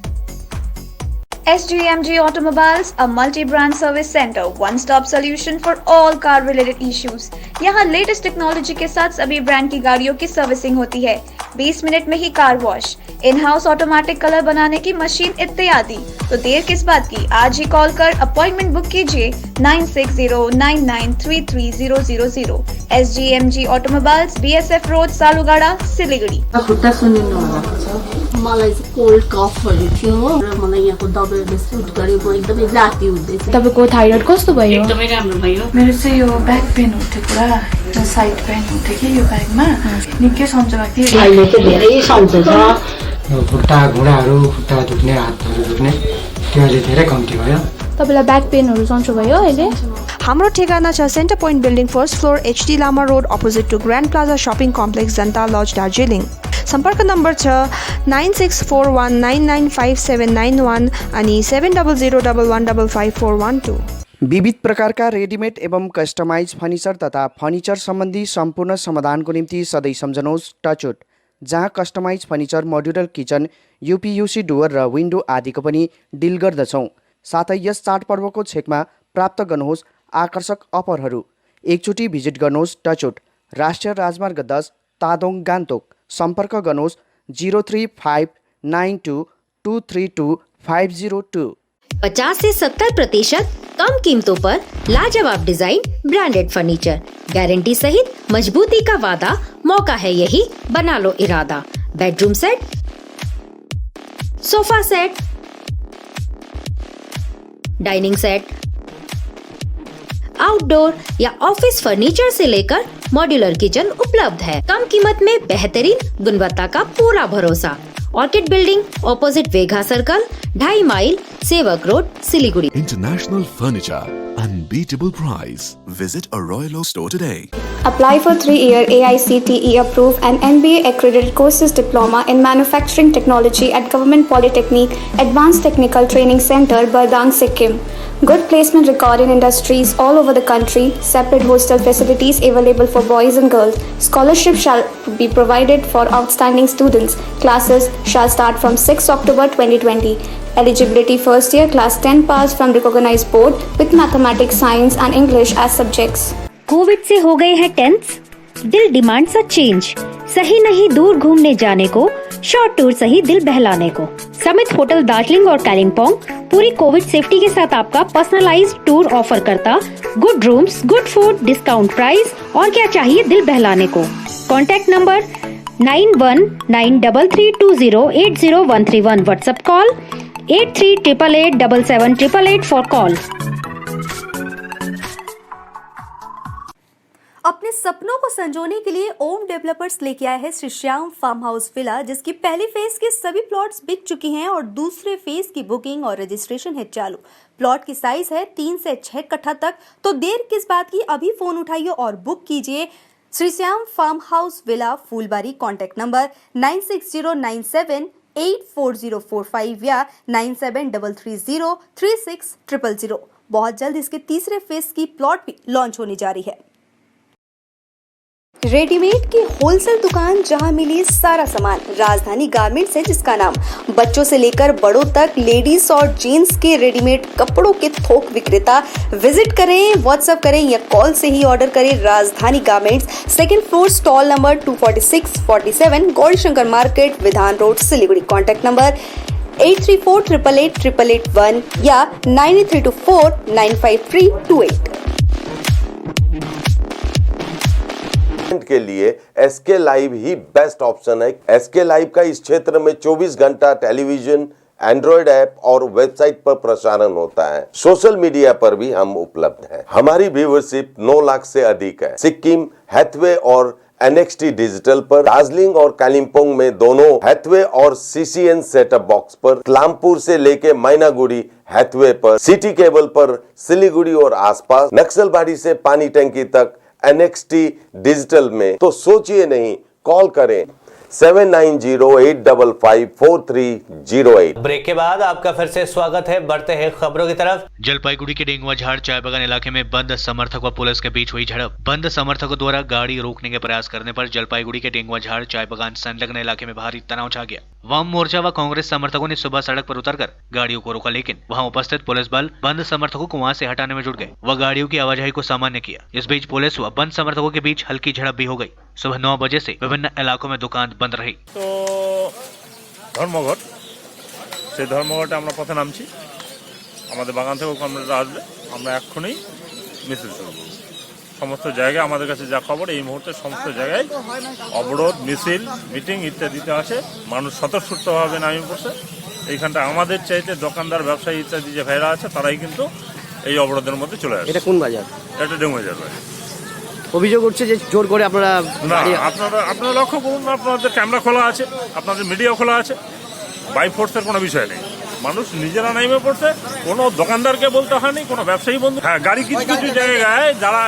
SGMG Automobiles, a multi-brand service center, one-stop solution for all car-related issues. यहाँ लेटेस्ट टेक्नोलॉजी के साथ सभी ब्रांड की गाड़ियों की सर्विसिंग होती है। 20 मिनट में ही car wash, in house automatic colour बनाने की मशीन इत्यादि। तो देर किस बात की, आज ही कॉल कर अपॉइंटमेंट बुक कीजिए 9609933000। SGMG Automobiles, BSF road, Salugara, Siliguri. मलाई कोल्ड कफहरू थियो र मलाई यहाँको दबाईले सुट गर्यो, म एकदमै राति हुँदैछ। तपाईँको थाइरोइड कस्तो भयो? एकदमै राम्रो भयो। मेरो चाहिँ यो ब्याक पेन उठ्यो पुरा, साइड पेन उठ्यो कि यो ब्याकमा, निकै सन्चो भएको थियो। अहिले चाहिँ धेरै सन्चो छ। खुट्टा घुँडाहरू, खुट्टा दुख्ने, हातहरू दुख्ने त्यो अहिले धेरै कम्ती भयो। तपाईँलाई ब्याक पेनहरू सन्चो भयो अहिले? हाम्रो ठेगाना छ centre point building, first floor, HD Lama road, opposite to grand plaza shopping complex, Janata lodge, Darjeeling. सम्पर्क नम्बर छ 9641995791 अनि 7001155412। विविध प्रकारका रेडिमेड एवं कस्टमाइज फर्निचर तथा फर्निचर सम्बन्धी सम्पूर्ण समाधानको निम्ति सधैँ सम्झनुहोस् टचवुड, जहाँ customise furniture, modular kitchen, UPVC door र विन्डो आदिको पनि डिल गर्दछौँ। साथै यस चाडपर्वको छेकमा प्राप्त गर्नुहोस् आकर्षक अफरहरू। एकचोटि भिजिट गर्नुहोस् टचवुड, राष्ट्रिय राजमार्ग 10, तादोङ, गान्तोक। सम्पर्क गर्नुहोस् 035922322502। 50 से 70% कम कीमतों पर लाजवाब डिजाइन, ब्रांडेड फर्नीचर, गारंटी सहित मजबूती का वादा। मौका है यही, बना लो इरादा। Bedroom set, sofa set, dining set, outdoor या ऑफिस फर्नीचर से लेकर मॉड्यूलर किचन उपलब्ध है। कम कीमत में बेहतरीन गुणवत्ता का पूरा भरोसा। ऑर्किड बिल्डिंग, ऑपोजिट वेगा सर्कल, 2.5 माइल, सेवक road, Siliguri. International Furniture, unbeatable price. Visit a Royal Oak store today. Apply for 3-year AICTE approved and NBA accredited courses diploma in manufacturing technology at Government Polytechnic Advanced Technical Training Center, Bardang, Sikkim. Good placement record in industries all over the country. Separate hostel facilities available for boys and girls. Scholarship shall be provided for outstanding students. Classes shall start from 6 October 2020. Eligibility first year class 10 pass from recognized board with mathematics, science and English as subjects. Covid से हो गए हैं टेंस, दिल डिमांड सा चेंज। सही नहीं दूर घूमने जाने को, शॉर्ट टूर सही दिल बहलाने को। समित होटल दार्जिलिंग और कालिम्पोंग पूरी कोविड सेफ्टी के साथ आपका पर्सनलाइज्ड टूर ऑफर करता। Good rooms, good food, discount price और क्या चाहिए दिल बहलाने को। Contact number 919332080131। WhatsApp call 8388877888 for call. अपने सपनों को संजोने के लिए ओम डेवलपर्स लेके आया है Shri Shyam farm house villa, जिसकी पहली फेज के सभी प्लॉट्स बिक चुकी हैं और दूसरे फेज की बुकिंग और रजिस्ट्रेशन है चालू। प्लॉट की साइज है 3 से 6 कट्ठा तक। तो देर किस बात की, अभी फोन उठाइए और बुक कीजिए Shri Shyam farm house villa, Phulbari. Contact number 9609784045 या 9733036000। बहुत जल्द इसके तीसरे फेज की प्लॉट भी लॉन्च होने जा रही है। रेडीमेड की होलसेल दुकान, जहां मिली सारा सामान। राजधानी गारमेंट्स है जिसका नाम। बच्चों से लेकर बड़ों तक लेडीज और जेंट्स के रेडीमेड कपड़ों के थोक विक्रेता। विजिट करें, व्हाट्सएप करें या कॉल से ही ऑर्डर करें। राजधानी garments, 2nd floor, stall number 246-47, Gauri Shankar market, विधान रोड, सिलीगुड़ी। कॉन्टैक्ट नंबर 8348888881 या 9832495328। के लिए एसके लाइव ही बेस्ट ऑप्शन है। एसके लाइव का इस क्षेत्र में 24 घंटा टेलीविजन, एंड्रॉइड ऐप और वेबसाइट पर प्रसारण होता है। सोशल मीडिया पर भी हम उपलब्ध हैं। हमारी व्यूवरशिप 9 लाख से अधिक है। सिक्किम, हैथवे और NXT डिजिटल पर, दार्जिलिंग और कालिम्पोंग में दोनों हैथवे और CCN सेटअप बॉक्स पर, क्लामपुर से लेके मैनागुड़ी हैथवे पर, सिटी केबल पर सिलीगुड़ी और आसपास, नक्सलबाड़ी से पानी टंकी तक NXT डिजिटल में। तो सोचिए नहीं, कॉल करें 7908554308। ब्रेक के बाद आपका फिर से स्वागत है। बढ़ते हैं खबरों की तरफ। जलपाईगुड़ी के डेंगुआ झाड़ चाय बागान इलाके में बंद समर्थक व पुलिस के बीच हुई झड़प। बंद समर्थकों द्वारा गाड़ी रोकने के प्रयास करने पर जलपाईगुड़ी के डेंगुआ झाड़ चाय बागान संलग्न इलाके में भारी तनाव छा गया। वाम मोर्चा व कांग्रेस समर्थकों ने सुबह सड़क पर उतरकर गाड़ियों को रोका, लेकिन वहां उपस्थित पुलिस बल बंद समर्थकों को वहां से हटाने में जुट गए व गाड़ियों की आवाजाही को सामान्य किया। इस बीच पुलिस व बंद समर्थकों के बीच हल्की झड़प भी हो गई। सुबह 9 बजे से विभिन्न इलाकों में दुकान बंद रही। तो ধর্মঘট, সেই ধর্মঘটে আমরা পথে নামছি। আমাদের বাগান থেকেও কমরেডরা আসবে, আমরা এক্ষুনি মিছিল শুরু করব। সমস্ত জায়গায় আমাদের কাছে যা খবর, এই মুহূর্তে সমস্ত জায়গায় অবরোধ, মিছিল, মিটিং ইত্যাদিতে আছে। মানুষ স্বতঃস্ফূর্তভাবে নামিয়ে পড়ছে। এইখানটা আমাদের চাইতে দোকানদার, ব্যবসায়ী ইত্যাদি যে ভাইরা আছে তারাই কিন্তু এই অবরোধের মধ্যে চলে আসে। এটা কোন বাজার? এটা ডেঙ্গুবাজার বাজার। অভিযোগ উঠছে যে জোর করে আপনারা না, আপনারা লক্ষ্য করুন, আপনাদের ক্যামেরা খোলা আছে, আপনাদের মিডিয়া খোলা আছে, বাই ফোর্সের কোনো বিষয় নেই। মানুষ নিজেরা নামে পড়ছে, কোনো দোকানদারকে বলতে হয়নি, কোনো ব্যবসায়ী বন্ধু। হ্যাঁ, গাড়ি কিছু কিছু জায়গায় যারা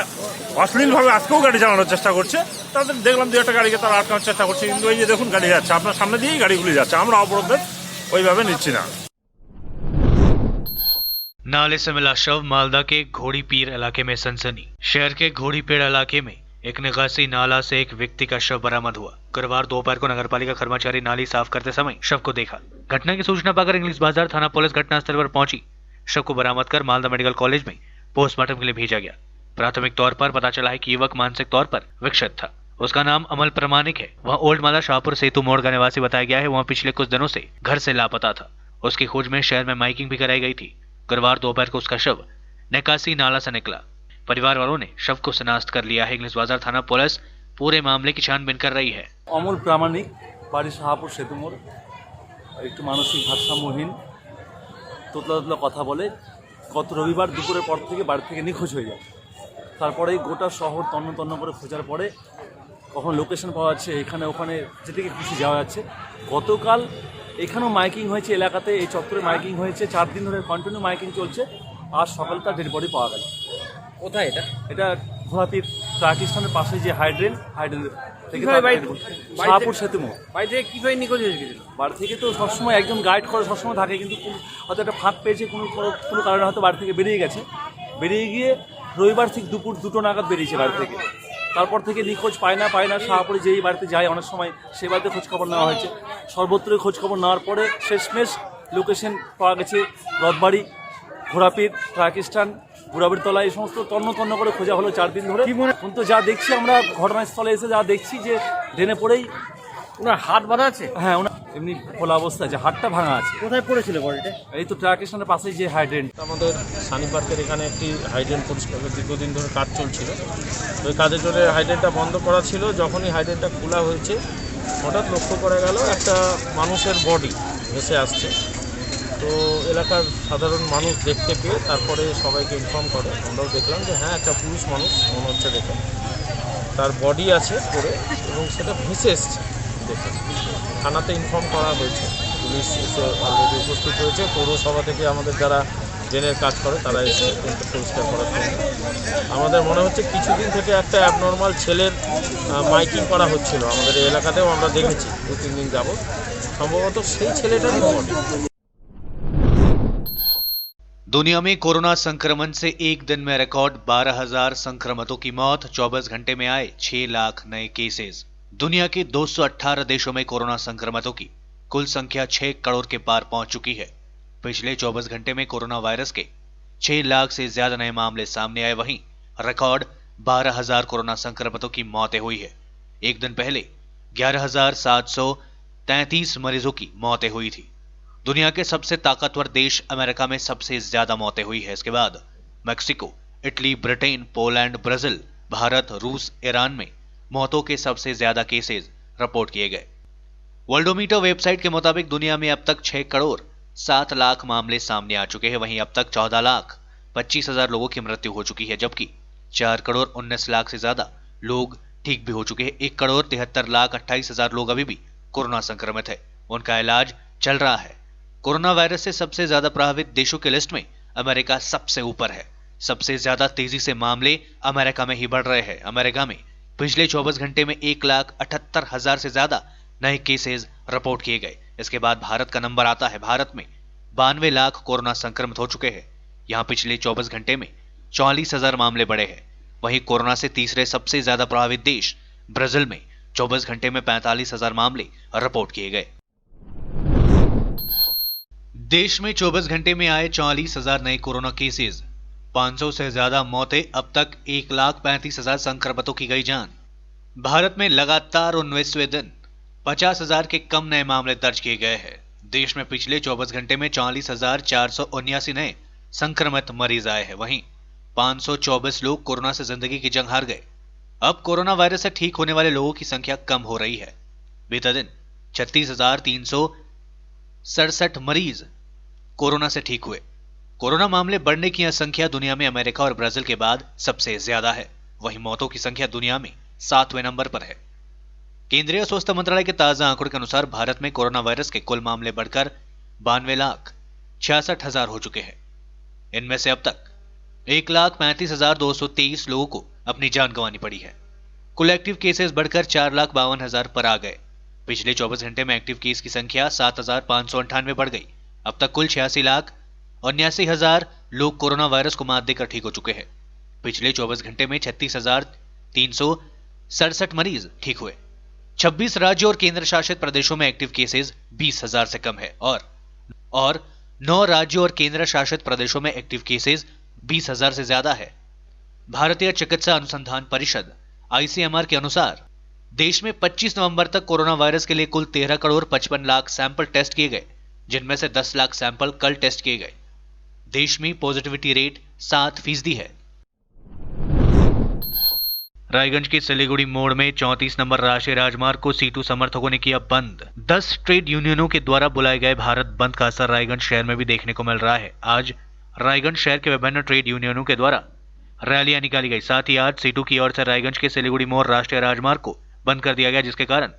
অশ্লীলভাবে আজকেও গাড়ি চালানোর চেষ্টা করছে, তাদের দেখলাম 2 একটা গাড়িকে তারা আটকানোর চেষ্টা করছে। কিন্তু এই যে দেখুন গাড়ি যাচ্ছে, আপনার সামনে দিয়েই গাড়িগুলি যাচ্ছে। আমরা অবরোধের ওইভাবে নিচ্ছি না। नाले से मिला शव। मालदा के घोड़ी पीर इलाके में सनसनी। शहर के घोड़ी पेड़ इलाके में एक निकासी नाला से एक व्यक्ति का शव बरामद हुआ। गुरुवार दोपहर को नगरपालिका कर्मचारी नाली साफ करते समय शव को देखा। घटना की सूचना पाकर इंग्लिश बाजार थाना पुलिस घटनास्थल पर पहुंची। शव को बरामद कर मालदा मेडिकल कॉलेज में पोस्टमार्टम के लिए भेजा गया। प्राथमिक तौर पर पता चला है कि युवक मानसिक तौर पर विक्षत था। उसका नाम अमल प्रमाणिक है। वह ओल्ड मालदा शाहपुर सेतु मोड़ का निवासी बताया गया है। वह पिछले कुछ दिनों से घर से लापता था। उसकी खोज में शहर में माइकिंग भी कराई गई थी। गुरुवार दोपहर को उसका शव निकासी नाला से निकला। परिवार वालों ने शव को शिनाख्त कर लिया है। इंग्लिश बाजार थाना पुलिस पूरे मामले की छानबीन कर रही है। অমল প্রামাণিক, বাড়ি শাহপুর সেতু মোড়। একটু মানসিক ভারসাম্যহীন, তোতলা তোতলা কথা বলে। গত রবিবার দুপুরের পর থেকে বাড়ি থেকে নিখোঁজ হয়ে যায়। তারপরেই গোটা শহর তন্ন তন্ন করে খোঁজার পরে কখন লোকেশন পাওয়া যাচ্ছে, এখানে ওখানে যেদিকে কিছু যাওয়া যাচ্ছে। গতকাল এখানেও মাইকিং হয়েছে, এলাকাতে এই চত্বরে মাইকিং হয়েছে। 4 দিন ধরে কন্টিনিউ মাইকিং চলছে। আজ সকালে তার ডেড বডি পাওয়া গেল। কোথায় এটা? এটা ঘোড়াপির ট্রাক স্ট্যান্ডের পাশে যে হাইড্রেন থেকে শাহপুর সেতু মোড়। বাড়ি থেকে কীভাবে নিখোঁজ হয়েছিল? বাড়ি থেকে তো সবসময় একজন গাইড করে সবসময় থাকে, কিন্তু হয়তো একটা ফাঁক পেয়েছে, কোনো কারণে হয়তো বাড়ি থেকে বেরিয়ে গেছে। বেরিয়ে গিয়ে রবিবার ঠিক দুপুর 2টো নাগাদ বেরিয়েছে বাড়ি থেকে। তারপর থেকে নিখোঁজ পায় না। শাহপুরে যেই বাড়িতে যায় অনেক সময় সেই বাড়িতে খোঁজখবর নেওয়া হয়েছে। সর্বত্রই খোঁজখবর নেওয়ার পরে শেষমেশ লোকেশন পাওয়া গেছে রথবাড়ি, ঘোড়াপির, ট্রাক স্ট্যান্ড, বুড়াবির তলা। এই সমস্ত তন্ন তন্ন করে খোঁজা হলো 4 দিন ধরে। এখন তো যা দেখছি আমরা, ঘটনাস্থলে এসে যা দেখছি যে ড্রেনে পড়েই ওনার হাত বাঁধা আছে। হ্যাঁ, ওনার এমনি খোলা অবস্থা আছে, হাতটা ভাঙা আছে। কোথায় পড়েছিল বডিটা? এই তো ট্রাক স্ট্যান্ডের পাশেই যে হাইড্রেন। আমাদের সানি পার্কের এখানে একটি হাইড্রেন পরিষ্কার দীর্ঘদিন ধরে কাজ চলছিল। ওই কাজের জন্য হাইড্রেনটা বন্ধ করা ছিল। যখনই হাইড্রেনটা খোলা হয়েছে, হঠাৎ লক্ষ্য করা গেল একটা মানুষের বডি ভেসে আসছে। তো এলাকার সাধারণ মানুষ দেখতে পেয়ে তারপরে সবাইকে ইনফর্ম করে। আমরাও দেখলাম যে হ্যাঁ, একটা পুরুষ মানুষ মনে হচ্ছে দেখে, তার বডি আছে পড়ে এবং সেটা ভেসে এসছে দেখে। থানাতে ইনফর্ম করা হয়েছে, পুলিশ এসে অলরেডি উপস্থিত হয়েছে। পৌরসভা থেকে আমাদের যারা ড্রেনের কাজ করে তারা এসে কিন্তু পরিষ্কার করার জন্য। আমাদের মনে হচ্ছে কিছুদিন থেকে একটা অ্যাবনর্মাল ছেলের মাইকিং করা হচ্ছিল আমাদের এই এলাকাতেও, আমরা দেখেছি 2-3 দিন যাবত। সম্ভবত সেই ছেলেটারই বডি। दुनिया में कोरोना संक्रमण से एक दिन में रिकॉर्ड 12,000 संक्रमितों की मौत। 24 घंटे में आए 6 लाख नए केसेस। दुनिया के 218 देशों में कोरोना संक्रमितों की कुल संख्या 6 करोड़ के पार पहुंच चुकी है। पिछले 24 घंटे में कोरोना वायरस के 6 लाख से ज्यादा नए मामले सामने आए। वहीं रिकॉर्ड 12,000 कोरोना संक्रमितों की मौतें हुई है। एक दिन पहले 11,733 मरीजों की मौतें हुई थी। दुनिया के सबसे ताकतवर देश अमेरिका में सबसे ज्यादा मौतें हुई है। इसके बाद Mexico, Italy, Britain, Poland, Brazil, Bharat, रूस, ईरान में मौतों के सबसे ज्यादा केसेस रिपोर्ट किए गए। वर्ल्डोमीटर वेबसाइट के मुताबिक दुनिया में अब तक 6 करोड़ 7 लाख मामले सामने आ चुके हैं। वहीं अब तक 14 लाख 25 हजार लोगों की मृत्यु हो चुकी है, जबकि 4 करोड़ 19 लाख से ज्यादा लोग ठीक भी हो चुके हैं। 1 करोड़ 73 लाख 28 हजार लोग अभी भी कोरोना संक्रमित है, उनका इलाज चल रहा है। कोरोना वायरस से सबसे ज्यादा प्रभावित देशों की लिस्ट में अमेरिका सबसे ऊपर है। सबसे ज्यादा तेजी से मामले अमेरिका में ही बढ़ रहे हैं। अमेरिका में पिछले 24 घंटे में 1,78,000 से ज्यादा नए केसेस रिपोर्ट किए गए। इसके बाद भारत का नंबर आता है। भारत में 92 लाख कोरोना संक्रमित हो चुके हैं। यहां पिछले 24 घंटे में 44,000 मामले बढ़े हैं। वहीं कोरोना से तीसरे सबसे ज्यादा प्रभावित देश ब्राजील में 24 घंटे में 45,000 मामले रिपोर्ट किए गए। देश में 24 घंटे में आए 44,000 नए कोरोना केसेस, 500 से ज्यादा मौतें, अब तक 1,35,000 संक्रमितों की गई जान। भारत में लगातार 19वें दिन 50,000 के कम नए मामले दर्ज किए गए हैं। देश में पिछले 24 घंटे में 40,479 नए संक्रमित मरीज आए हैं। वहीं 524 लोग कोरोना से जिंदगी की जंग हार गए। अब कोरोना वायरस से ठीक होने वाले लोगों की संख्या कम हो रही है। बीते दिन 36,367 मरीज कोरोना से ठीक हुए। कोरोना मामले बढ़ने की यह संख्या दुनिया में अमेरिका और ब्राजील के बाद सबसे ज्यादा है। वहीं मौतों की संख्या दुनिया में 7वें नंबर पर है। केंद्रीय स्वास्थ्य मंत्रालय के ताजा आंकड़ों के अनुसार भारत में कोरोना वायरस के कुल मामले बढ़कर 92,66,000 हो चुके हैं। इनमें से अब तक 1,35,223 लोगों को अपनी जान गंवानी पड़ी है। कुल एक्टिव केसेस बढ़कर 4,52,000 पर आ गए। पिछले 24 घंटे में एक्टिव केस की संख्या 7,598 बढ़ गई। अब तक कुल 86,79,000 लोग कोरोना वायरस को मात देकर ठीक हो चुके हैं। पिछले 24 घंटे में 36,367 मरीज ठीक हुए। 26 राज्यों और केंद्र शासित प्रदेशों में एक्टिव केसेस 20,000 से कम है और 9 राज्यों और केंद्र शासित प्रदेशों में एक्टिव केसेस 20,000 से ज्यादा है। भारतीय चिकित्सा अनुसंधान परिषद ICMR के अनुसार देश में 25 नवंबर तक कोरोना वायरस के लिए कुल 13 करोड़ 55 लाख सैंपल टेस्ट किए गए, जिनमें से 10 लाख सैंपल कल टेस्ट किए गए। देश में पॉजिटिविटी रेट 7% है। रायगंज के सिलीगुड़ी मोड़ में 34 नंबर राष्ट्रीय राजमार्ग को सीटू समर्थकों ने किया बंद। 10 ट्रेड यूनियनों के द्वारा बुलाए गए भारत बंद का असर रायगंज शहर में भी देखने को मिल रहा है। आज रायगंज शहर के विभिन्न ट्रेड यूनियनों के द्वारा रैलियां निकाली गई। साथ ही आज सीटू की ओर से रायगंज के सिलीगुड़ी मोड़ राष्ट्रीय राजमार्ग को बंद कर दिया गया, जिसके कारण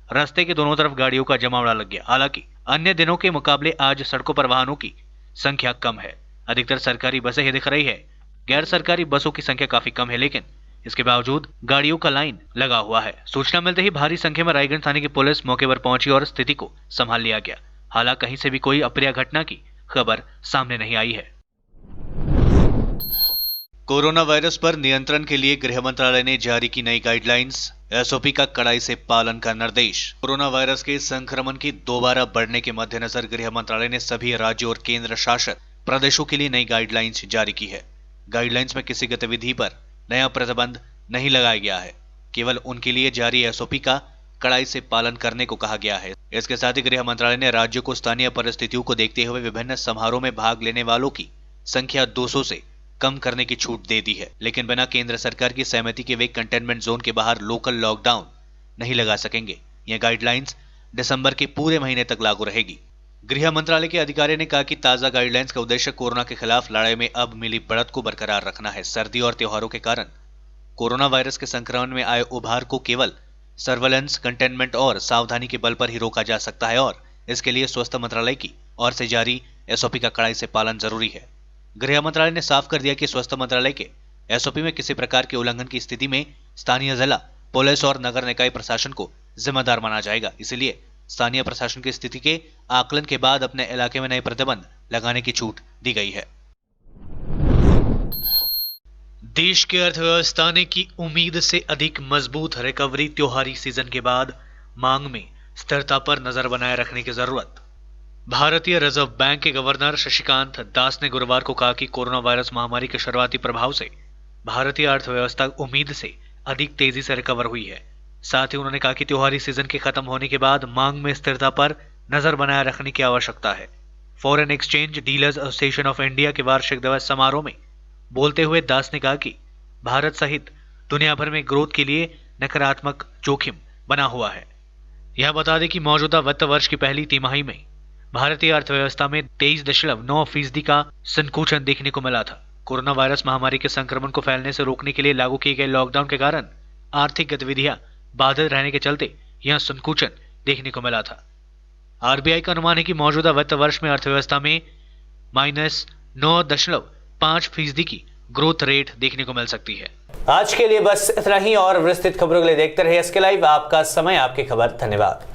रास्ते के दोनों तरफ गाड़ियों का जमावड़ा लग गया। हालांकि अन्य दिनों के मुकाबले आज सड़कों पर वाहनों की संख्या कम है। अधिकतर सरकारी बसें ही दिख रही है। गैर सरकारी बसों की संख्या काफी कम है, लेकिन इसके बावजूद गाड़ियों का लाइन लगा हुआ है। सूचना मिलते ही भारी संख्या में रायगंज थाने की पुलिस मौके पर पहुंची और स्थिति को संभाल लिया गया। हालांकि कहीं से भी कोई अप्रिय घटना की खबर सामने नहीं आई है। कोरोना वायरस पर नियंत्रण के लिए गृह मंत्रालय ने जारी की नई गाइडलाइंस, SOP का कड़ाई से पालन का निर्देश। कोरोना वायरस के संक्रमण की दोबारा बढ़ने के मद्देनजर गृह मंत्रालय ने सभी राज्यों और केंद्र शासित प्रदेशों के लिए नई गाइडलाइंस जारी की है। गाइडलाइंस में किसी गतिविधि पर नया प्रतिबंध नहीं लगाया गया है, केवल उनके लिए जारी SOP का कड़ाई से पालन करने को कहा गया है। इसके साथ ही गृह मंत्रालय ने राज्यों को स्थानीय परिस्थितियों को देखते हुए विभिन्न समारोह में भाग लेने वालों की संख्या 200 से कम करने की छूट दे दी है, लेकिन बिना केंद्र सरकार की सहमति के वे कंटेनमेंट जोन के बाहर लोकल लॉकडाउन नहीं लगा सकेंगे। यह गाइडलाइंस दिसंबर के पूरे महीने तक लागू रहेगी। गृह मंत्रालय के अधिकारी ने कहा कि ताजा गाइडलाइंस का उद्देश्य कोरोना के खिलाफ लड़ाई में अब मिली बढ़त को बरकरार रखना है। सर्दी और त्योहारों के कारण कोरोना वायरस के संक्रमण में आए उभार को केवल सर्वेलेंस, कंटेनमेंट और सावधानी के बल पर ही रोका जा सकता है और इसके लिए स्वास्थ्य मंत्रालय की ओर से जारी SOP का कड़ाई से पालन जरूरी है। गृह मंत्रालय ने साफ कर दिया कि स्वास्थ्य मंत्रालय के SOP में किसी प्रकार के उल्लंघन की स्थिति में स्थानीय जिला, पुलिस और नगर निकाय प्रशासन को जिम्मेदार माना जाएगा। इसलिए स्थानीय प्रशासन की स्थिति के आकलन के बाद अपने इलाके में नए प्रतिबंध लगाने की छूट दी गई है। देश की अर्थव्यवस्था ने की उम्मीद से अधिक मजबूत रिकवरी। त्योहारी सीजन के बाद मांग में स्थिरता पर नजर बनाए रखने की जरूरत। भारतीय रिजर्व बैंक के गवर्नर शशिकांत दास ने गुरुवार को कहा कि कोरोना वायरस महामारी के शुरुआती प्रभाव से भारतीय अर्थव्यवस्था उम्मीद से अधिक तेजी से रिकवर हुई है। साथ ही उन्होंने कहा कि त्योहारी सीजन के खत्म होने के बाद मांग में स्थिरता पर नजर बनाए रखने की आवश्यकता है। Foreign exchange dealers association of India के वार्षिक दिवस समारोह में बोलते हुए दास ने कहा कि भारत सहित दुनिया भर में ग्रोथ के लिए नकारात्मक जोखिम बना हुआ है। यह बता दें कि मौजूदा वित्त वर्ष की पहली तिमाही में भारतीय अर्थव्यवस्था में 23.9% का संकुचन देखने को मिला था। कोरोना वायरस महामारी के संक्रमण को फैलने से रोकने के लिए लागू किए गए लॉकडाउन के कारण आर्थिक गतिविधियां बाधित रहने के चलते यह संकुचन देखने को मिला था। आरबीआई का अनुमान है कि मौजूदा वित्त वर्ष में अर्थव्यवस्था में -9.5% की ग्रोथ रेट देखने को मिल सकती है। आज के लिए बस इतना ही और विस्तृत खबरों के लिए देखते रहिए एसके लाइव। आपका समय आपकी खबर। धन्यवाद।